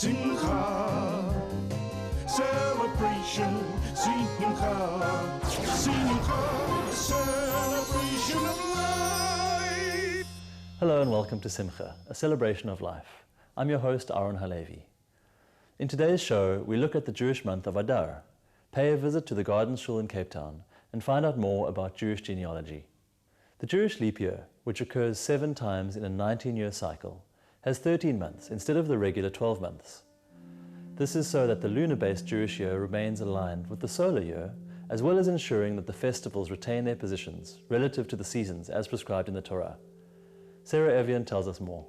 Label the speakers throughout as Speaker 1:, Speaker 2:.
Speaker 1: Simcha, celebration, Simcha, Simcha, celebration of life.
Speaker 2: Hello and welcome to Simcha, a celebration of life. I'm your host, Aaron Halevi. In today's show, we look at the Jewish month of Adar, pay a visit to the Gardens Shul in Cape Town, and find out more about Jewish genealogy. The Jewish leap year, which occurs 7 times in a 19-year cycle, has 13 months instead of the regular 12 months. This is so that the lunar-based Jewish year remains aligned with the solar year, as well as ensuring that the festivals retain their positions relative to the seasons as prescribed in the Torah. Sara Evian tells us more.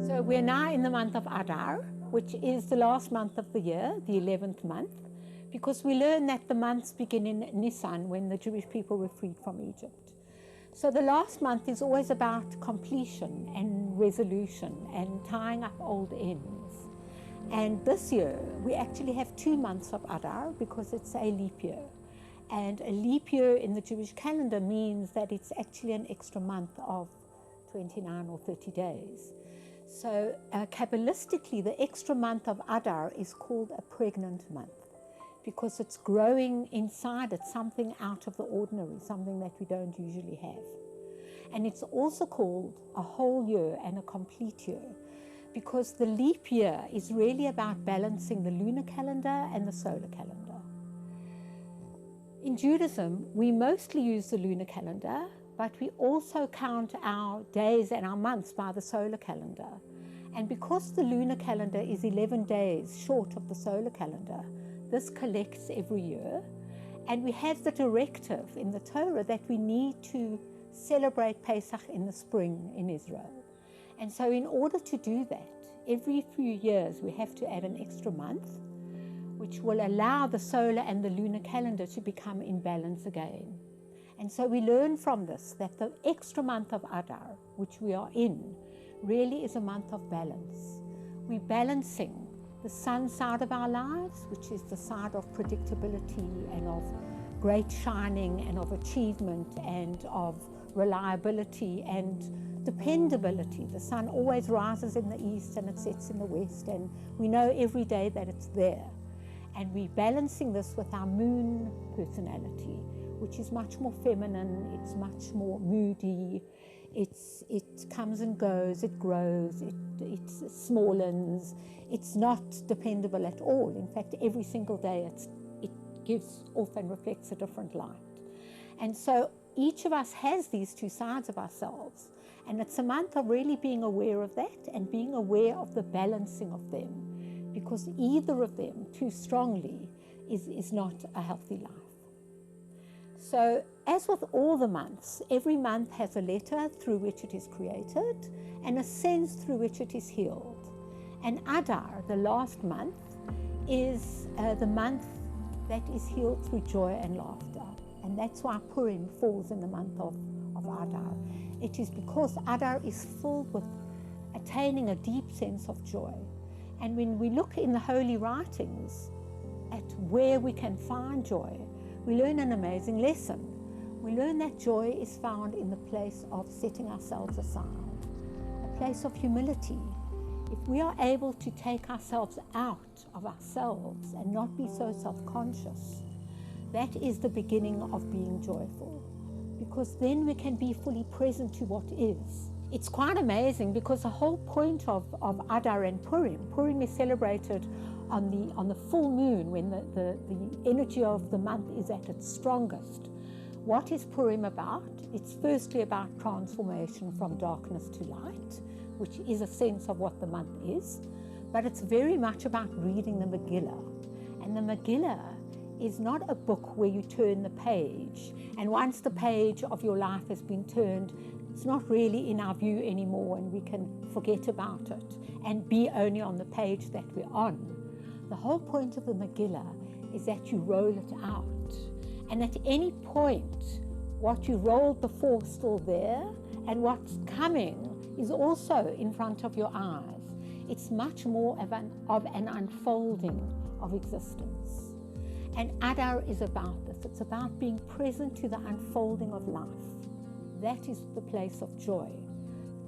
Speaker 3: So we're now in the month of Adar, which is the last month of the year, the 11th month, because we learn that the months begin in Nisan, when the Jewish people were freed from Egypt. So the last month is always about completion and resolution and tying up old ends. And this year, we actually have 2 months of Adar because it's a leap year. And a leap year in the Jewish calendar means that it's actually an extra month of 29 or 30 days. So Kabbalistically, the extra month of Adar is called a pregnant month because it's growing inside it something out of the ordinary, something that we don't usually have. And it's also called a whole year and a complete year because the leap year is really about balancing the lunar calendar and the solar calendar. In Judaism, we mostly use the lunar calendar, but we also count our days and our months by the solar calendar. And because the lunar calendar is 11 days short of the solar calendar, this collects every year. And we have the directive in the Torah that we need to celebrate Pesach in the spring in Israel. And so in order to do that, every few years we have to add an extra month, which will allow the solar and the lunar calendar to become in balance again. And so we learn from this that the extra month of Adar, which we are in, really is a month of balance. We're balancing the sun side of our lives, which is the side of predictability and of great shining and of achievement and of reliability and dependability. The sun always rises in the east and it sets in the west, and we know every day that it's there. And we're balancing this with our moon personality, which is much more feminine, it's much more moody, it comes and goes, it grows, it smallens, it's not dependable at all. In fact, every single day it gives off and reflects a different light. And so each of us has these 2 sides of ourselves, and it's a month of really being aware of that and being aware of the balancing of them, because either of them too strongly is not a healthy life. So, as with all the months, every month has a letter through which it is created and a sense through which it is healed. And Adar, the last month, is the month that is healed through joy and laughter. And that's why Purim falls in the month of Adar. It is because Adar is filled with attaining a deep sense of joy. And when we look in the holy writings at where we can find joy, we learn an amazing lesson. We learn that joy is found in the place of setting ourselves aside, a place of humility. If we are able to take ourselves out of ourselves and not be so self-conscious, that is the beginning of being joyful, because then we can be fully present to what is. It's quite amazing because the whole point of Adar and Purim is celebrated on the full moon, when the energy of the month is at its strongest. What is Purim about? It's firstly about transformation from darkness to light, which is a sense of what the month is, but it's very much about reading the Megillah. And the Megillah is not a book where you turn the page, and once the page of your life has been turned, it's not really in our view anymore, and we can forget about it and be only on the page that we're on. The whole point of the Megillah is that you roll it out, and at any point, what you rolled before is still there, and what's coming is also in front of your eyes. It's much more of an unfolding of existence. And Adar is about this. It's about being present to the unfolding of life. That is the place of joy.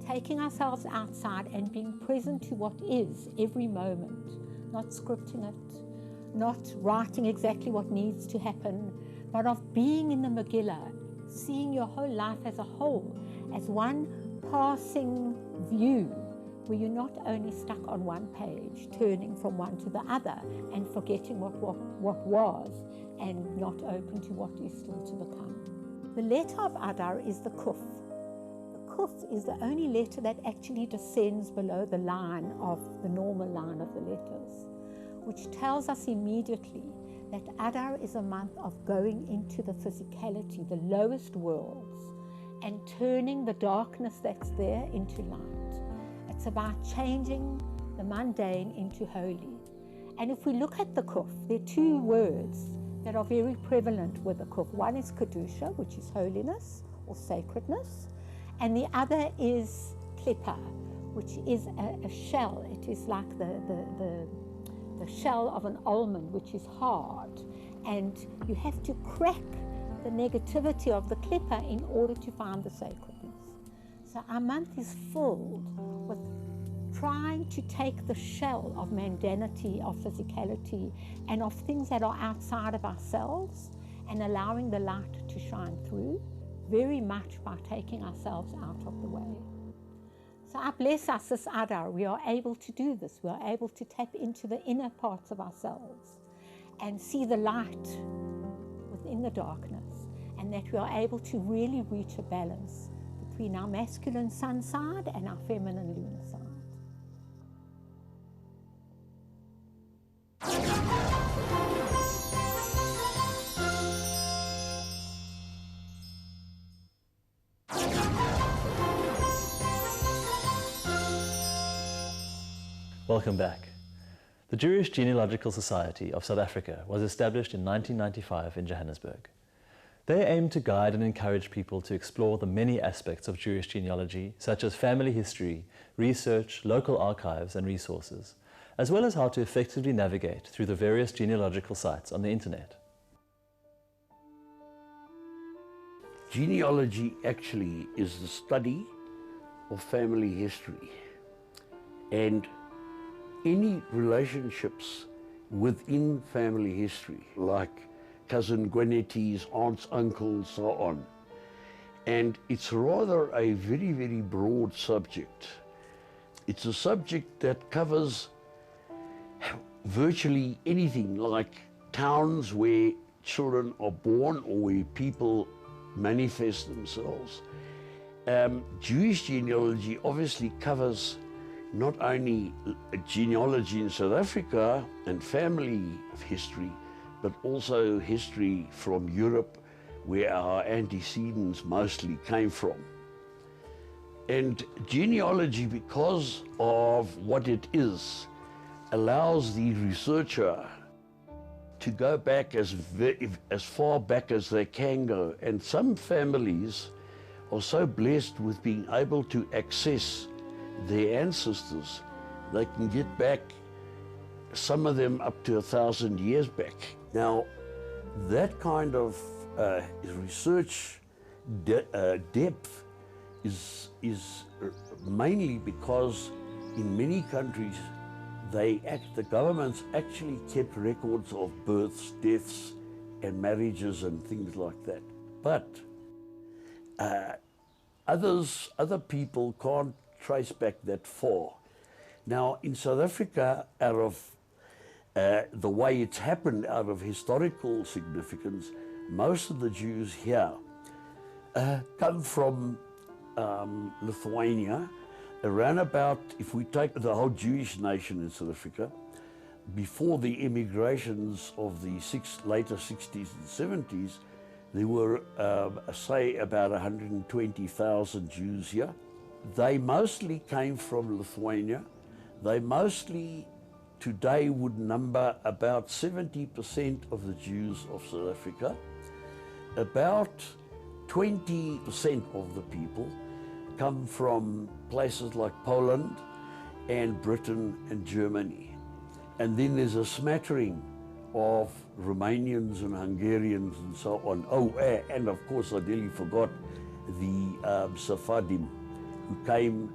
Speaker 3: Taking ourselves outside and being present to what is every moment, not scripting it, not writing exactly what needs to happen, but of being in the Megillah, seeing your whole life as a whole, as one passing view, where you're not only stuck on one page, turning from one to the other and forgetting what was and not open to what is still to become. The letter of Adar is the Kuf. The Kuf is the only letter that actually descends below the line of the normal line of the letters, which tells us immediately that Adar is a month of going into the physicality, the lowest worlds, and turning the darkness that's there into light. It's about changing the mundane into holy. And if we look at the Kuf, there are two words that are very prevalent with the Kuf. One is Kedusha, which is holiness or sacredness, and the other is Klippa, which is a shell. It is like the shell of an almond, which is hard, and you have to crack the negativity of the Klippa in order to find the sacredness. So our month is filled with trying to take the shell of mundanity, of physicality, and of things that are outside of ourselves and allowing the light to shine through, very much by taking ourselves out of the way. So I bless us this Adar, we are able to do this. We are able to tap into the inner parts of ourselves and see the light within the darkness, and that we are able to really reach a balance between our masculine sun side and our feminine lunar side.
Speaker 2: Welcome back. The Jewish Genealogical Society of South Africa was established in 1995 in Johannesburg. They aim to guide and encourage people to explore the many aspects of Jewish genealogy, such as family history, research, local archives and resources, as well as how to effectively navigate through the various genealogical sites on the internet.
Speaker 4: Genealogy actually is the study of family history, and any relationships within family history, like cousin Gwinnetties, aunts, uncles, so on. And it's rather a very, very broad subject. It's a subject that covers virtually anything, like towns where children are born or where people manifest themselves. Jewish genealogy obviously covers not only genealogy in South Africa and family history, but also history from Europe, where our antecedents mostly came from. And genealogy, because of what it is, allows the researcher to go back as far back as they can go. And some families are so blessed with being able to access their ancestors, they can get back, some of them up to 1,000 years back. Now, that kind of research depth is mainly because in many countries the governments actually kept records of births, deaths, and marriages and things like that. But other people can't trace back that far. Now, in South Africa, out of the way it's happened, out of historical significance, most of the Jews here come from Lithuania, around about, if we take the whole Jewish nation in South Africa, before the immigrations of the later 60s and 70s, there were, say, about 120,000 Jews here. They mostly came from Lithuania. They mostly today would number about 70% of the Jews of South Africa. About 20% of the people come from places like Poland and Britain and Germany. And then there's a smattering of Romanians and Hungarians and so on. Oh, and of course I nearly forgot the Sephardim, who came,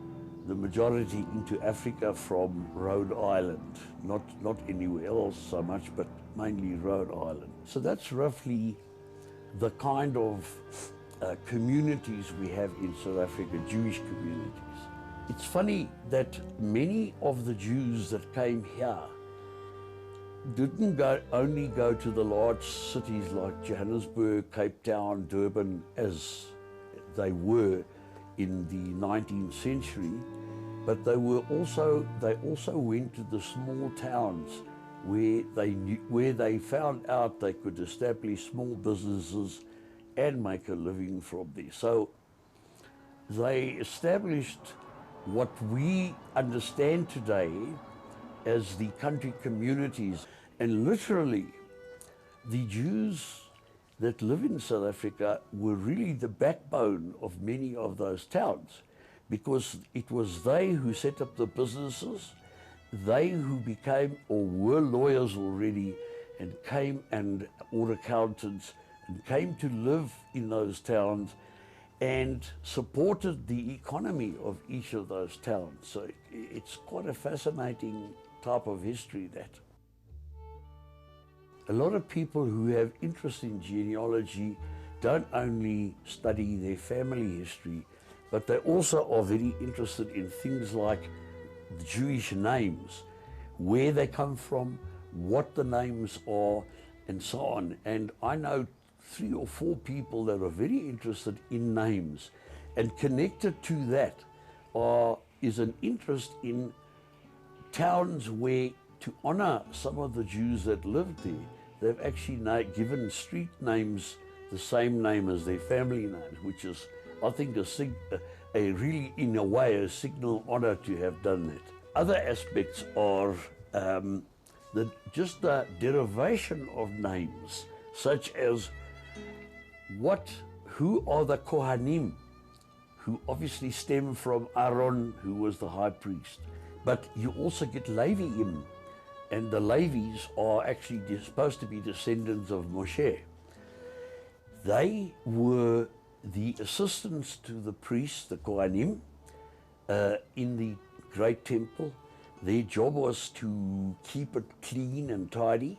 Speaker 4: the majority, into Africa from Rhode Island. Not anywhere else so much, but mainly Rhode Island. So that's roughly the kind of communities we have in South Africa, Jewish communities. It's funny that many of the Jews that came here didn't only go to the large cities like Johannesburg, Cape Town, Durban, as they were in the 19th century, but they also went to the small towns where they found out they could establish small businesses and make a living from there. So they established what we understand today as the country communities. And literally, the Jews that live in South Africa were really the backbone of many of those towns, because it was they who set up the businesses, they who became or were lawyers already and came or accountants and came to live in those towns and supported the economy of each of those towns. So it's quite a fascinating type of history, that. A lot of people who have interest in genealogy don't only study their family history, but they also are very interested in things like the Jewish names, where they come from, what the names are, and so on. And I know 3 or 4 people that are very interested in names, and connected to that is an interest in towns where, to honor some of the Jews that lived there, they've actually given street names the same name as their family names, which is, I think, a really, in a way, a signal honor to have done that. Other aspects are just the derivation of names, such as who are the Kohanim, who obviously stem from Aaron, who was the high priest. But you also get Leviim, and the Levis are actually supposed to be descendants of Moshe. They were the assistants to the priests, the Kohanim, in the Great Temple. Their job was to keep it clean and tidy,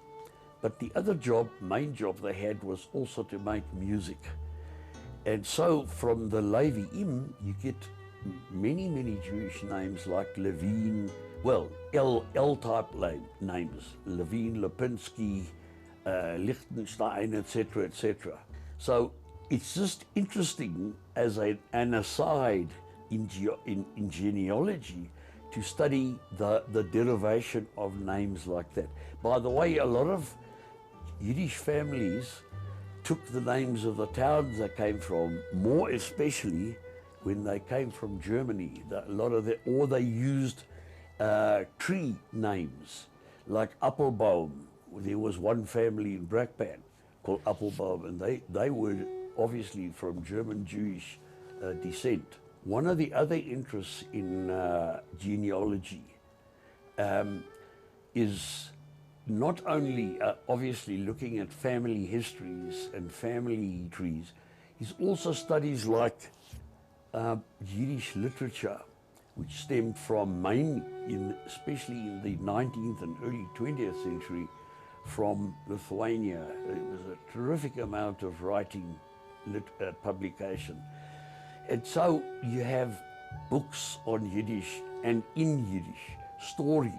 Speaker 4: but the other main job they had was also to make music. And so from the Leviim, you get many, many Jewish names like Levine, well, L-type names, Levine, Lipinski, Liechtenstein, etc., etc. So it's just interesting as an aside in genealogy to study the derivation of names like that. By the way, a lot of Yiddish families took the names of the towns they came from, more especially when they came from Germany. Or they used tree names, like Appelbaum. There was one family in Brakpan called Appelbaum, and they were obviously from German Jewish descent. One of the other interests in genealogy is not only obviously looking at family histories and family trees, is also studies like Yiddish literature, which stemmed from mainly, especially in the 19th and early 20th century, from Lithuania. It was a terrific amount of writing, publication. And so you have books on Yiddish and in Yiddish, stories,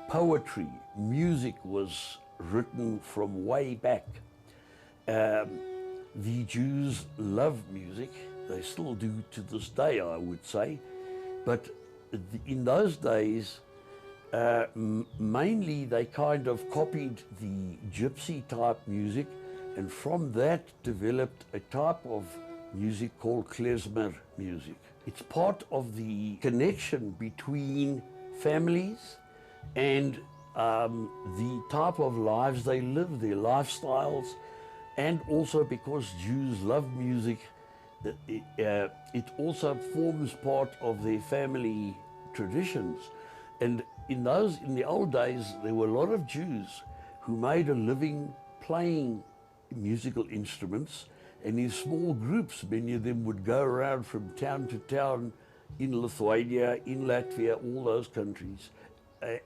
Speaker 4: poetry, music was written from way back. The Jews love music. They still do to this day, I would say. But in those days, mainly they kind of copied the gypsy type music, and from that developed a type of music called klezmer music. It's part of the connection between families and the type of lives they live, their lifestyles, and also because Jews love music, it also forms part of their family traditions. And in the old days, there were a lot of Jews who made a living playing musical instruments, and in small groups, many of them would go around from town to town in Lithuania, in Latvia, all those countries,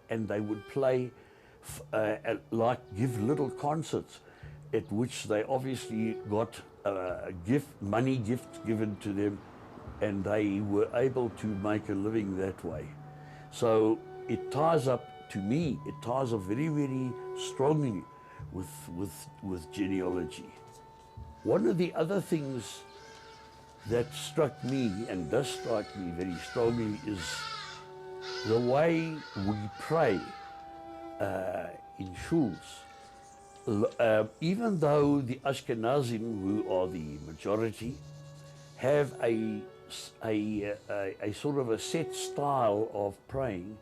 Speaker 4: and they would play, give little concerts, at which they obviously got money gifts given to them, and they were able to make a living that way. So it ties up, to me, it ties up very, very strongly with genealogy. One of the other things that struck me, and does strike me very strongly, is the way we pray in shuls. Even though the Ashkenazim, who are the majority, have a sort of a set style of praying,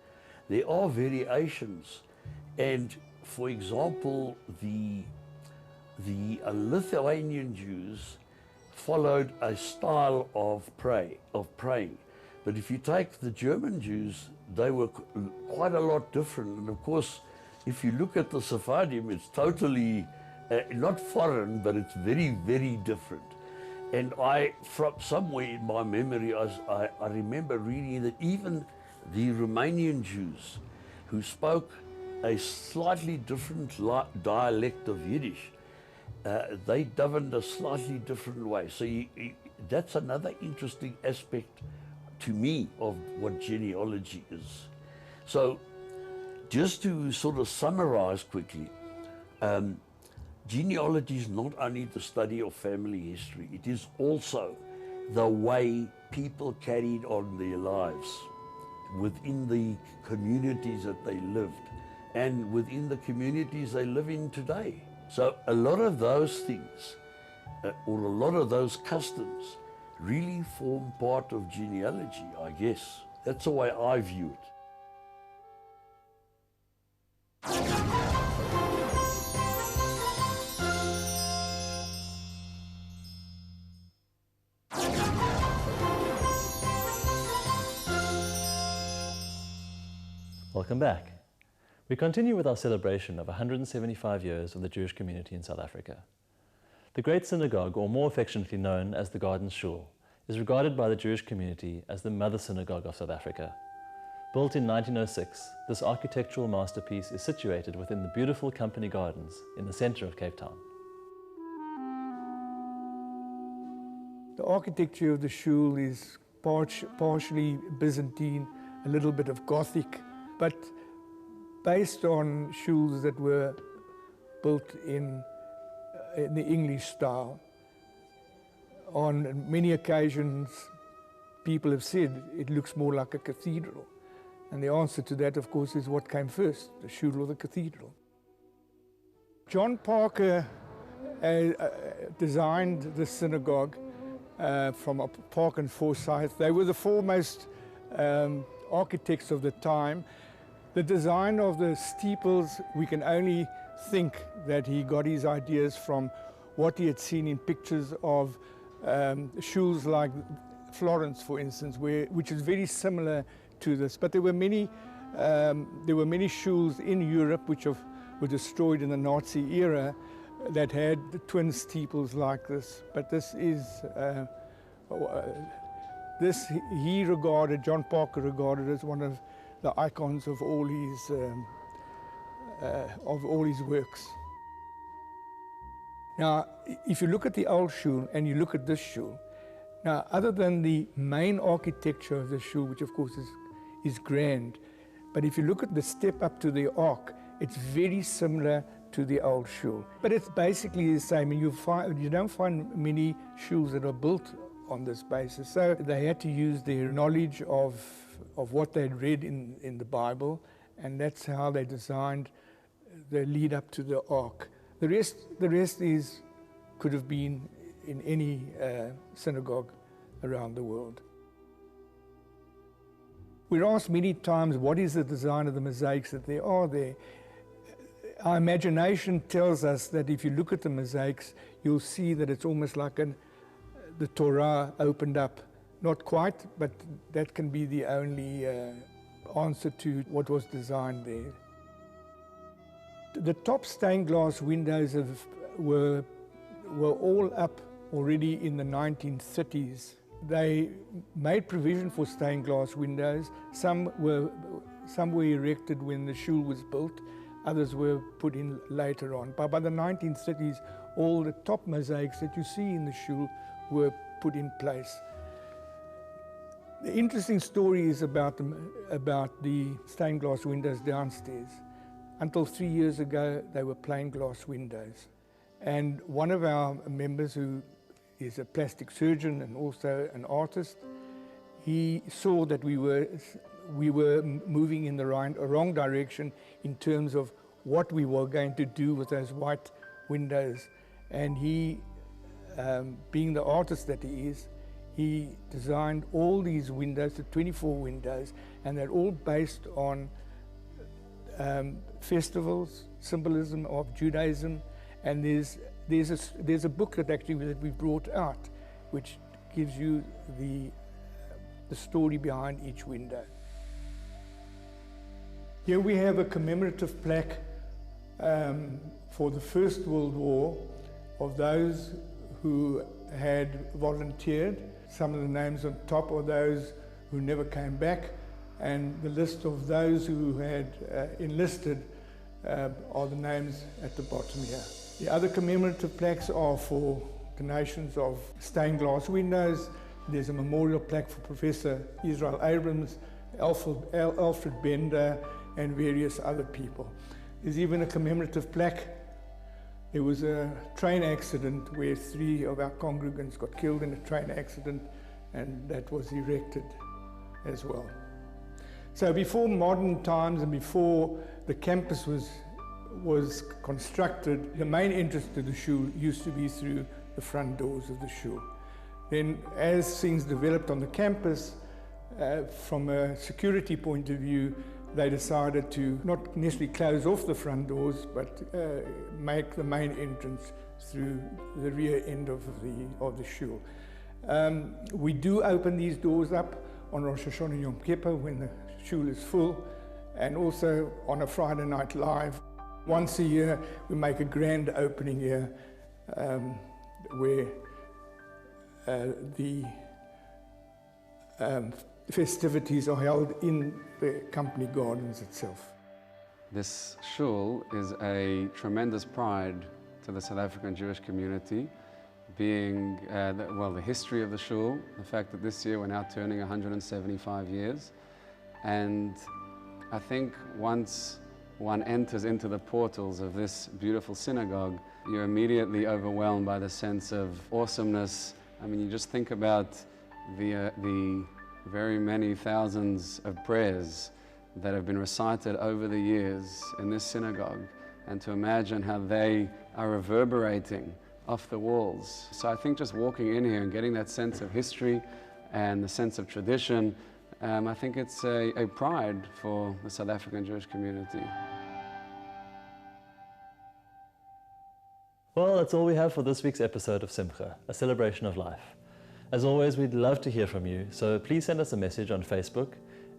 Speaker 4: there are variations. And for example, the Lithuanian Jews followed a style of praying. But if you take the German Jews, they were quite a lot different. And of course, if you look at the Sephardim, it's totally, not foreign, but it's very, very different. And from somewhere in my memory, I remember reading that even the Romanian Jews, who spoke a slightly different dialect of Yiddish, they davened a slightly different way. So that's another interesting aspect to me of what genealogy is. So just to sort of summarize quickly, genealogy is not only the study of family history, it is also the way people carried on their lives within the communities that they lived and within the communities they live in today. So a lot of those things, or a lot of those customs, really form part of genealogy, I guess. That's the way I view it.
Speaker 2: Welcome back. We continue with our celebration of 175 years of the Jewish community in South Africa. The Great Synagogue, or more affectionately known as the Gardens Shul, is regarded by the Jewish community as the Mother Synagogue of South Africa. Built in 1906, this architectural masterpiece is situated within the beautiful Company Gardens in the center of Cape Town.
Speaker 5: The architecture of the shul is partially Byzantine, a little bit of Gothic, but based on shuls that were built in the English style. On many occasions, people have said it looks more like a cathedral. And the answer to that, of course, is what came first, the shul or the cathedral. John Parker designed the synagogue from Park and Forsyth. They were the foremost architects of the time. The design of the steeples, we can only think that he got his ideas from what he had seen in pictures of shuls like Florence, for instance, which is very similar to this. But there were many shuls in Europe which were destroyed in the Nazi era that had the twin steeples like this. But this is John Parker regarded as one of the icons of all his works. Now, if you look at the old shul and you look at this shul, now other than the main architecture of the shul, which of course is grand, but if you look at the step up to the ark, it's very similar to the old shul. But it's basically the same, and you don't find many shuls that are built on this basis. So they had to use their knowledge of what they'd read in the Bible, and that's how they designed the lead up to the ark. The rest could have been in any synagogue around the world. We're asked many times, what is the design of the mosaics that there are there? Our imagination tells us that if you look at the mosaics, you'll see that it's almost like the Torah opened up. Not quite, but that can be the only answer to what was designed there. The top stained glass windows were all up already in the 1930s. They made provision for stained glass windows. Some were erected when the shul was built, others were put in later on. But by the 1930s, all the top mosaics that you see in the shul were put in place. The interesting story is about the stained glass windows downstairs. Until 3 years ago, they were plain glass windows. And one of our members, who is a plastic surgeon and also an artist, he saw that we were moving in the wrong direction in terms of what we were going to do with those white windows. And he, being the artist that he is, he designed all these windows, the 24 windows, and they're all based on festivals, symbolism of Judaism. And there's a book that we brought out, which gives you the story behind each window. Here we have a commemorative plaque for the First World War of those who had volunteered. Some of the names on top are those who never came back, and the list of those who had enlisted are the names at the bottom here. The other commemorative plaques are for donations of stained glass windows. There's a memorial plaque for Professor Israel Abrams, Alfred Bender, and various other people. There's even a commemorative plaque. There was a train accident where 3 of our congregants got killed in a train accident, and that was erected as well. So before modern times and before the campus was constructed, the main entrance to the shul used to be through the front doors of the shul. Then as things developed on the campus, from a security point of view, they decided to not necessarily close off the front doors, but make the main entrance through the rear end of the shul. We do open these doors up on Rosh Hashanah and Yom Kippur when the shul is full, and also on a Friday night live. Once a year we make a grand opening here where the festivities are held in the company gardens itself.
Speaker 6: This shul is a tremendous pride to the South African Jewish community, being the history of the shul, the fact that this year we're now turning 175 years. And I think once one enters into the portals of this beautiful synagogue, you're immediately overwhelmed by the sense of awesomeness. I mean, you just think about the very many thousands of prayers that have been recited over the years in this synagogue, and to imagine how they are reverberating off the walls. So I think just walking in here and getting that sense of history and the sense of tradition, I think it's a pride for the South African Jewish community.
Speaker 2: Well, that's all we have for this week's episode of Simcha, a celebration of life. As always, we'd love to hear from you, so please send us a message on Facebook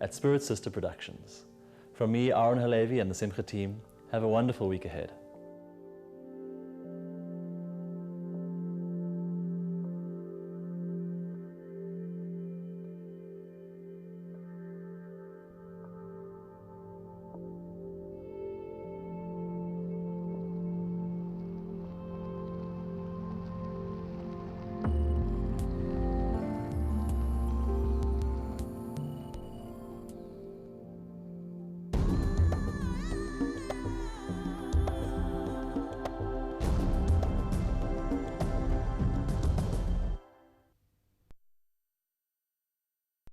Speaker 2: at Spirit Sister Productions. From me, Aaron Halevi, and the Simcha team, have a wonderful week ahead.